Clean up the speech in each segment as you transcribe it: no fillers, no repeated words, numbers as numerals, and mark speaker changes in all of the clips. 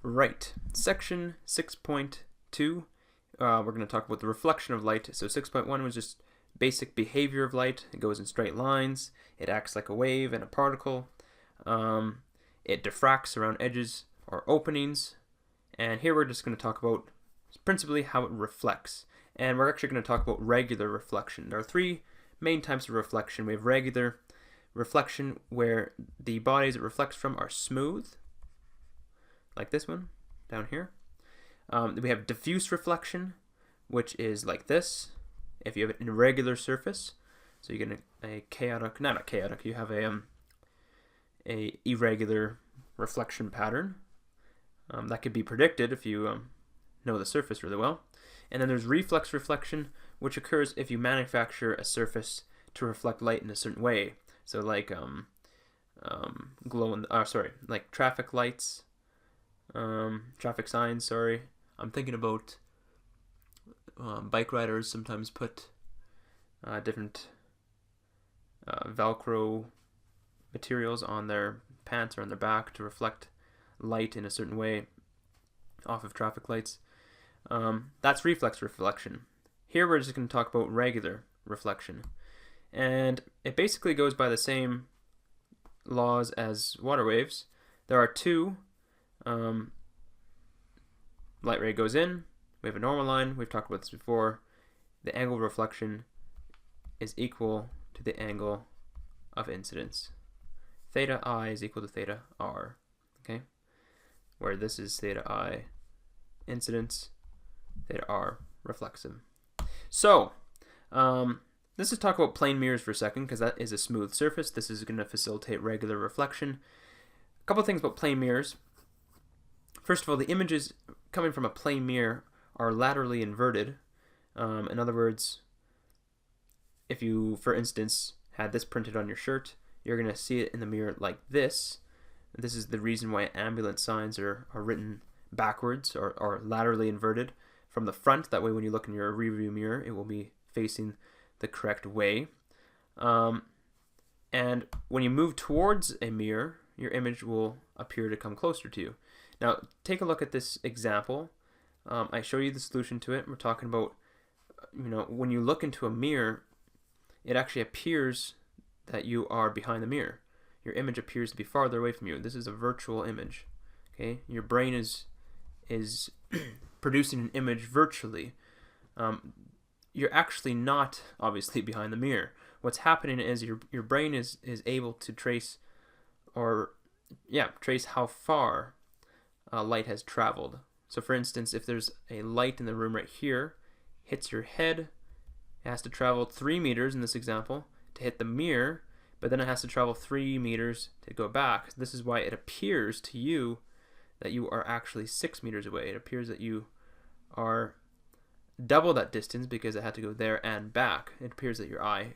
Speaker 1: Right, section 6.2, we're going to talk about the reflection of light. So 6.1 was just basic behavior of light. It goes in straight lines, it acts like a wave and a particle, it diffracts around edges or openings, and here we're just going to talk about principally how it reflects. And we're actually going to talk about regular reflection. There are three main types of reflection. We have regular reflection where the bodies it reflects from are smooth, like this one down here. We have diffuse reflection, which is like this. If you have an irregular surface, so you get a chaotic, not a chaotic, you have a irregular reflection pattern. That could be predicted if you know the surface really well. And then there's reflex reflection, which occurs if you manufacture a surface to reflect light in a certain way. So like like traffic lights, traffic signs. Sorry, I'm thinking about bike riders sometimes put different Velcro materials on their pants or on their back to reflect light in a certain way off of traffic lights. That's reflex reflection. Here we're just going to talk about regular reflection, and it basically goes by the same laws as water waves. There are two. Light ray goes in, we have a normal line, we've talked about this before. The angle of reflection is equal to the angle of incidence. Theta I is equal to theta R, okay? Where this is theta I incidence, theta R reflexive. So, let's just talk about plane mirrors for a second, because that is a smooth surface. This is going to facilitate regular reflection. A couple of things about plane mirrors. First of all, the images coming from a plane mirror are laterally inverted. In other words, if you, for instance, had this printed on your shirt, you're going to see it in the mirror like this. This is the reason why ambulance signs are written backwards or laterally inverted from the front. That way when you look in your rearview mirror, it will be facing the correct way. And when you move towards a mirror, your image will appear to come closer to you. Now, take a look at this example. I show you the solution to it. We're talking about, when you look into a mirror, it actually appears that you are behind the mirror. Your image appears to be farther away from you. This is a virtual image. Okay, your brain is producing an image virtually. You're actually not obviously behind the mirror. What's happening is your brain is able to trace how far light has traveled. So for instance, if there's a light in the room right here, hits your head, it has to travel 3 meters in this example to hit the mirror, but then it has to travel 3 meters to go back. This is why it appears to you that you are actually 6 meters away. It appears that you are double that distance because it had to go there and back. It appears that your eye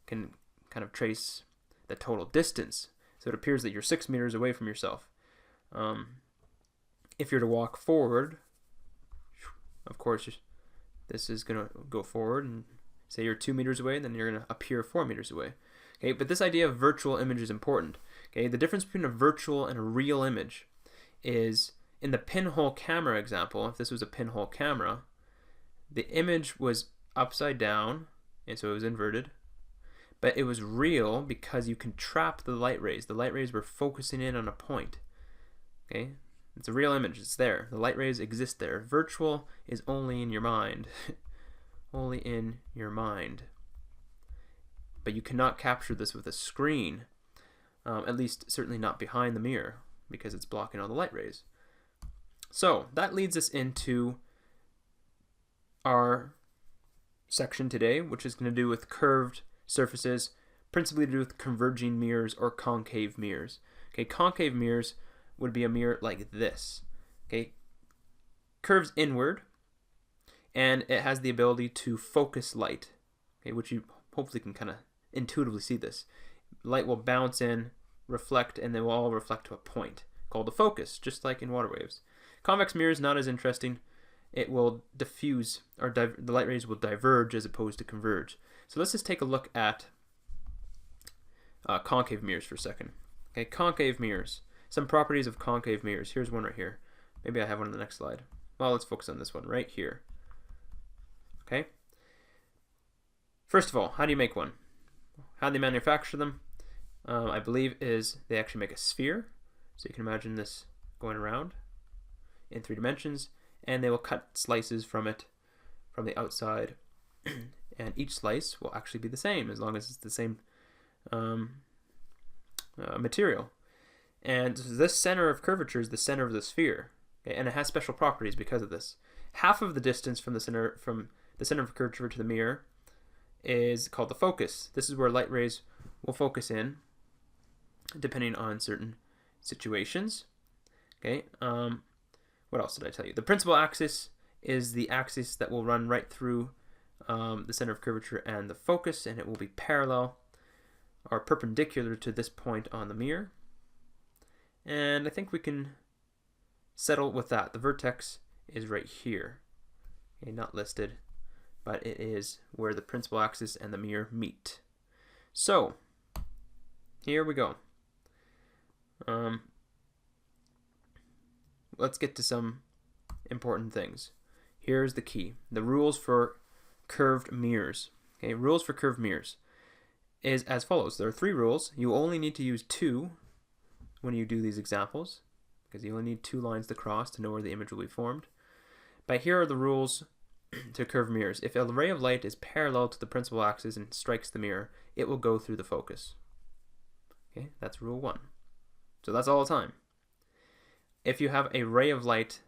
Speaker 1: can kind of trace the total distance. So it appears that you're 6 meters away from yourself. If you're to walk forward, of course, this is going to go forward, and say you're 2 meters away, then you're going to appear 4 meters away. Okay, but this idea of virtual image is important. Okay, the difference between a virtual and a real image is in the pinhole camera example. If this was a pinhole camera, the image was upside down, and so it was inverted, but it was real because you can trap the light rays. The light rays were focusing in on a point. Okay, it's a real image. It's there. The light rays exist there. Virtual is only in your mind. Only in your mind. But you cannot capture this with a screen, at least certainly not behind the mirror, because it's blocking all the light rays. So that leads us into our section today, which is going to do with curved surfaces, principally to do with converging mirrors or concave mirrors. Okay, concave mirrors would be a mirror like this. Okay, curves inward, and it has the ability to focus light. Okay, which you hopefully can kind of intuitively see this. Light will bounce in, reflect, and they will all reflect to a point called a focus, just like in water waves. Convex mirrors, not as interesting. It will diffuse, or the light rays will diverge as opposed to converge. So let's just take a look at concave mirrors for a second. Okay, concave mirrors. Some properties of concave mirrors. Here's one right here. Maybe I have one on the next slide. Well, let's focus on this one right here. Okay. First of all, how do you make one? How do they manufacture them? I believe is they actually make a sphere. So you can imagine this going around in 3 dimensions, and they will cut slices from it from the outside, and each slice will actually be the same as long as it's the same material. And this center of curvature is the center of the sphere, okay? And it has special properties because of this. Half of the distance from the center of curvature to the mirror is called the focus. This is where light rays will focus in, depending on certain situations. Okay. What else did I tell you? The principal axis is the axis that will run right through the center of curvature and the focus, and it will be parallel or perpendicular to this point on the mirror. And I think we can settle with that. The vertex is right here. Okay, not listed, but it is where the principal axis and the mirror meet. So here we go. Let's get to some important things. Here's the key. The rules for curved mirrors. Okay, rules for curved mirrors is as follows. There are 3 rules. You only need to use 2 when you do these examples, because you only need 2 lines to cross to know where the image will be formed. But here are the rules to curved mirrors. If a ray of light is parallel to the principal axis and strikes the mirror, it will go through the focus. Okay, that's rule 1. So that's all the time. If you have a ray of light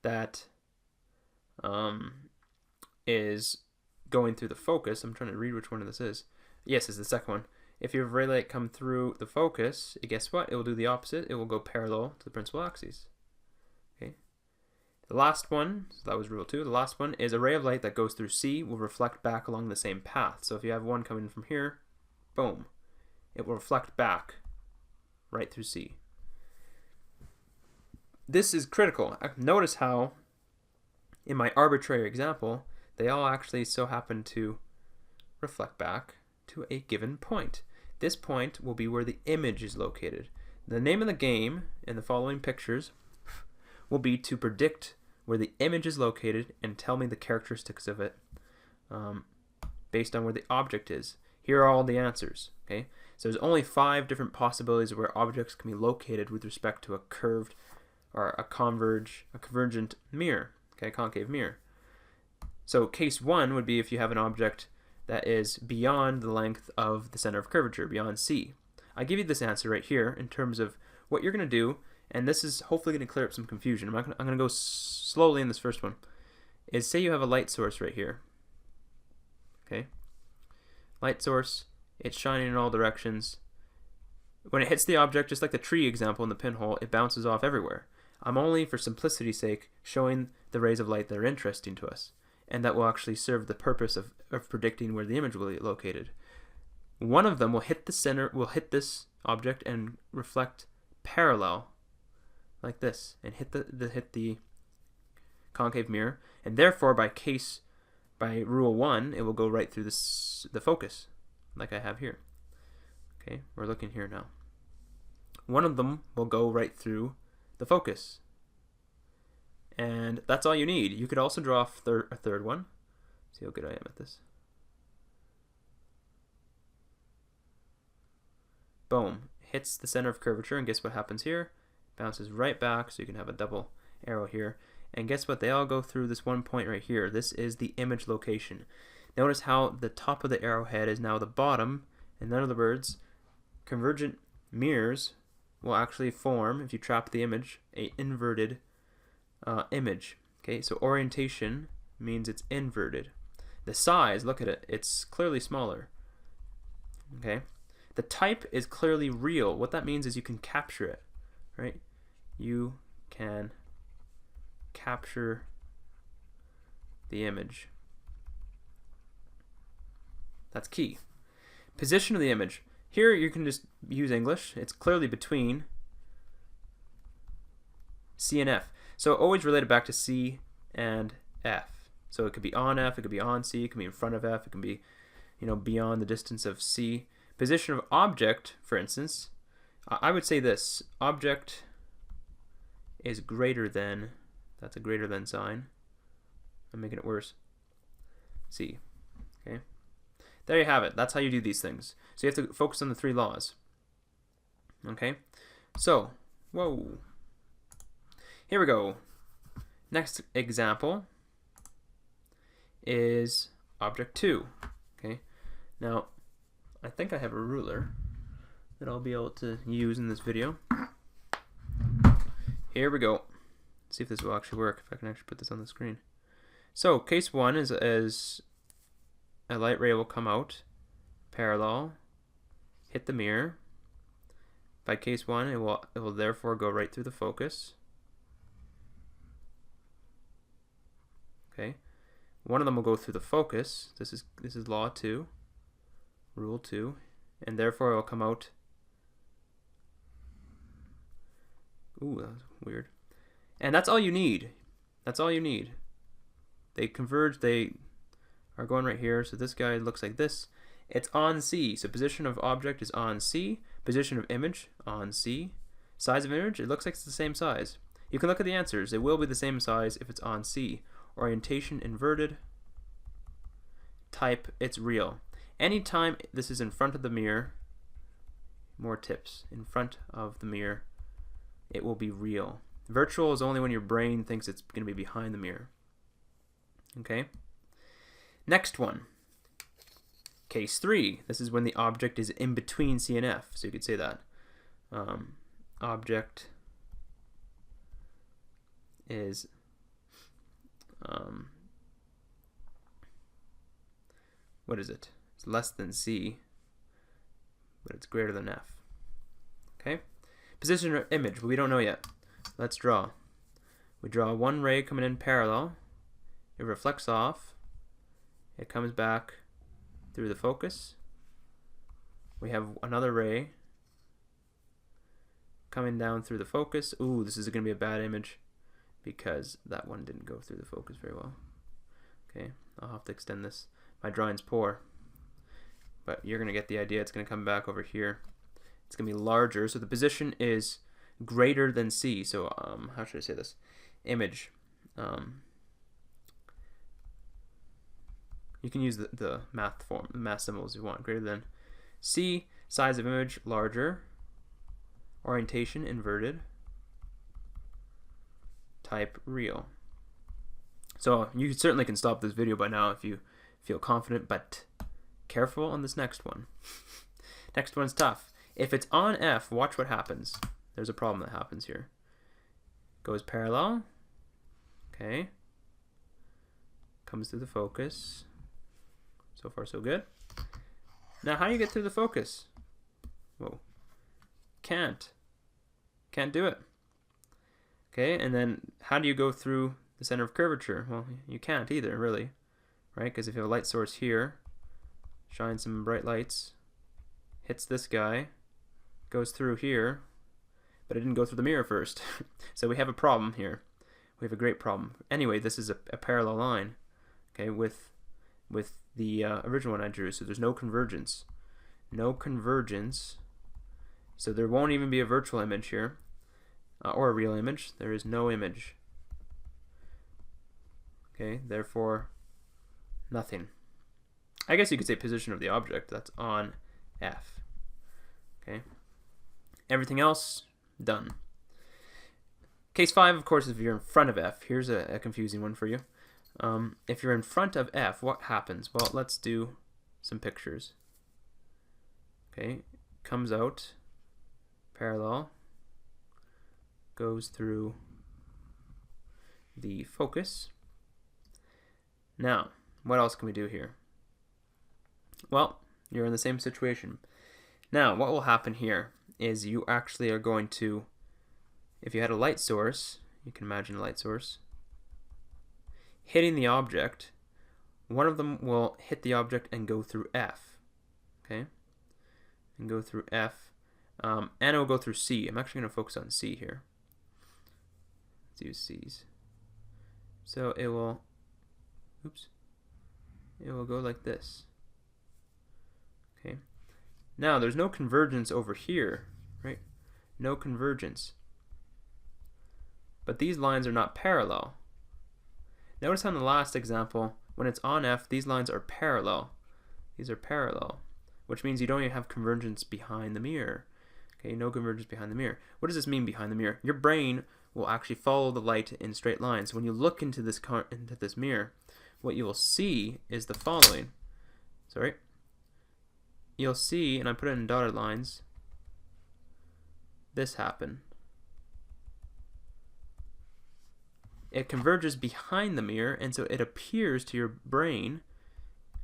Speaker 1: that is going through the focus, I'm trying to read which one this is. Yes, it's the second one. If you have ray light come through the focus, guess what? It will do the opposite. It will go parallel to the principal axis. Okay. The last one, so that was rule 2. The last one is a ray of light that goes through C will reflect back along the same path. So if you have one coming from here, boom, it will reflect back right through C. This is critical. Notice how in my arbitrary example, they all actually so happen to reflect back to a given point. This point will be where the image is located. The name of the game in the following pictures will be to predict where the image is located and tell me the characteristics of it based on where the object is. Here are all the answers. Okay, so there's only 5 different possibilities of where objects can be located with respect to a curved or a convergent mirror, okay, concave mirror. So case 1 would be if you have an object that is beyond the length of the center of curvature, beyond C. I give you this answer right here in terms of what you're going to do, and this is hopefully going to clear up some confusion. I'm going to go slowly in this first one. Is say you have a light source right here. Okay, light source, it's shining in all directions. When it hits the object, just like the tree example in the pinhole, it bounces off everywhere. I'm only, for simplicity's sake, showing the rays of light that are interesting to us, and that will actually serve the purpose of predicting where the image will be located. One of them will hit the center, will hit this object and reflect parallel, like this, and hit the concave mirror, and therefore by rule 1, it will go right through the focus, like I have here. Okay, we're looking here now. One of them will go right through the focus. And that's all you need. You could also draw a third one. See how good I am at this. Boom. Hits the center of curvature, and guess what happens here? Bounces right back, so you can have a double arrow here. And guess what? They all go through this one point right here. This is the image location. Notice how the top of the arrowhead is now the bottom. In other words, convergent mirrors will actually form, if you trap the image, a inverted image. Okay, so orientation means it's inverted. The size, look at it, it's clearly smaller. Okay, the type is clearly real. What that means is you can capture it, right? You can capture the image. That's key. Position of the image. Here you can just use English. It's clearly between C and F. So always relate it back to C and F. So it could be on F, it could be on C, it could be in front of F, it can be, beyond the distance of C. Position of object, for instance, I would say this. Object is greater than, that's a greater than sign. I'm making it worse. C. Okay. There you have it. That's how you do these things. So you have to focus on the 3 laws. Okay. So, whoa. Here we go. Next example is object 2. Okay. Now, I think I have a ruler that I'll be able to use in this video. Here we go. See if this will actually work, if I can actually put this on the screen. So, case 1 is a light ray will come out, parallel, hit the mirror. By case 1, it will therefore go right through the focus. Okay. One of them will go through the focus. This is law 2, rule 2, and therefore it will come out. Ooh, that was weird. And that's all you need. That's all you need. They converge, they are going right here. So this guy looks like this. It's on C. So position of object is on C. Position of image on C. Size of image, it looks like it's the same size. You can look at the answers. It will be the same size if it's on C. Orientation inverted. Type, it's real. Anytime this is in front of the mirror, more tips, in front of the mirror, it will be real. Virtual is only when your brain thinks it's going to be behind the mirror. Okay. Next one. Case 3. This is when the object is in between C and F. So you could say that. Object is what is it? It's less than C, but it's greater than F. Okay. Position of image, well, we don't know yet. Let's draw. We draw one ray coming in parallel. It reflects off. It comes back through the focus. We have another ray coming down through the focus. Ooh, this is going to be a bad image because that one didn't go through the focus very well. Okay, I'll have to extend this. My drawing's poor, but you're going to get the idea. It's going to come back over here. It's going to be larger, so the position is greater than C. So how should I say this? Image. You can use the math form, the math symbols you want. Greater than C. Size of image larger. Orientation inverted. Type real. So you certainly can stop this video by now if you feel confident, but careful on this next one. Next one's tough. If it's on F, watch what happens. There's a problem that happens here. Goes parallel. Okay. Comes through the focus. So far, so good. Now, how do you get through the focus? Whoa. Can't do it. Okay, and then how do you go through the center of curvature? Well, you can't either, really. Right? Because if you have a light source here, shines some bright lights, hits this guy, goes through here, but it didn't go through the mirror first. So we have a problem here. We have a great problem. Anyway, this is a parallel line, okay, with the original one I drew. So there's no convergence. No convergence. So there won't even be a virtual image here, or a real image. There is no image. Okay, therefore, nothing. I guess you could say position of the object. That's on F. Okay. Everything else, done. Case 5, of course, is if you're in front of F. Here's a confusing one for you. If you're in front of F, what happens? Well, let's do some pictures. Okay, comes out, parallel, goes through the focus. Now, what else can we do here? Well, you're in the same situation. Now, what will happen here is you actually are going to, if you had a light source, you can imagine a light source, hitting the object, one of them will hit the object and go through F, okay? And go through F, and it will go through C. I'm actually going to focus on C here. Let's use C's. So it will, oops, it will go like this, okay? Now, there's no convergence over here, right? No convergence. but these lines are not parallel. Notice on the last example, when it's on F, these lines are parallel. These are parallel, which means you don't even have convergence behind the mirror. Okay, no convergence behind the mirror. What does this mean behind the mirror? Your brain will actually follow the light in straight lines. When you look into this mirror, what you will see is the following. You'll see, and I put it in dotted lines, this happen. It converges behind the mirror, and so it appears to your brain,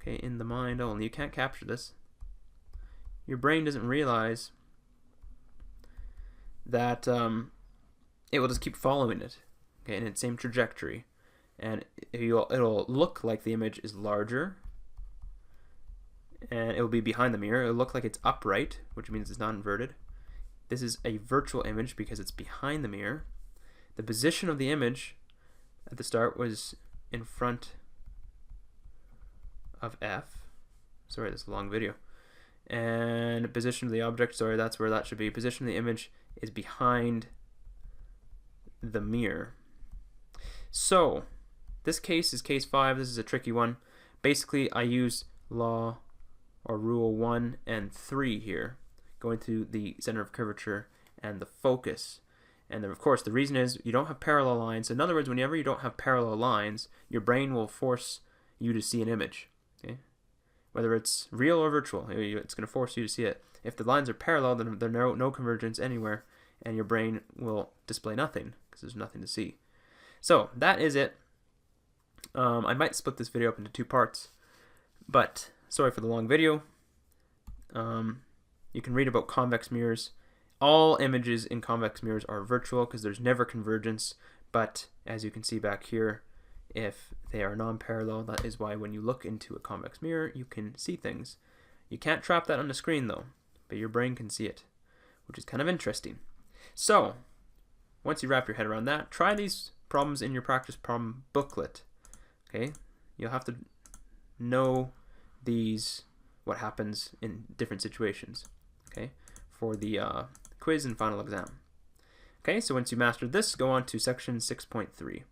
Speaker 1: okay, in the mind only. You can't capture this. Your brain doesn't realize that it will just keep following it, okay, in its same trajectory, and it'll look like the image is larger, and it will be behind the mirror. It'll look like it's upright, which means it's not inverted. This is a virtual image because it's behind the mirror. The position of the image at the start was in front of F. Sorry, this is a long video. And position of the object, sorry, that's where that should be. Position of the image is behind the mirror. So, this case is case 5. This is a tricky one. Basically, I use law or rule 1 and 3 here, going through the center of curvature and the focus. And then, of course, the reason is you don't have parallel lines. In other words, whenever you don't have parallel lines, your brain will force you to see an image. Okay? Whether it's real or virtual, it's going to force you to see it. If the lines are parallel, then there's no convergence anywhere, and your brain will display nothing because there's nothing to see. So that is it. I might split this video up into 2 parts, but sorry for the long video. You can read about convex mirrors. All images in convex mirrors are virtual because there's never convergence, but as you can see back here, if they are non-parallel, that is why when you look into a convex mirror, you can see things. You can't trap that on the screen though, but your brain can see it, which is kind of interesting. So, once you wrap your head around that, try these problems in your practice problem booklet. Okay, you'll have to know what happens in different situations. Okay, for the quiz and final exam. Okay, so once you mastered this, go on to section 6.3.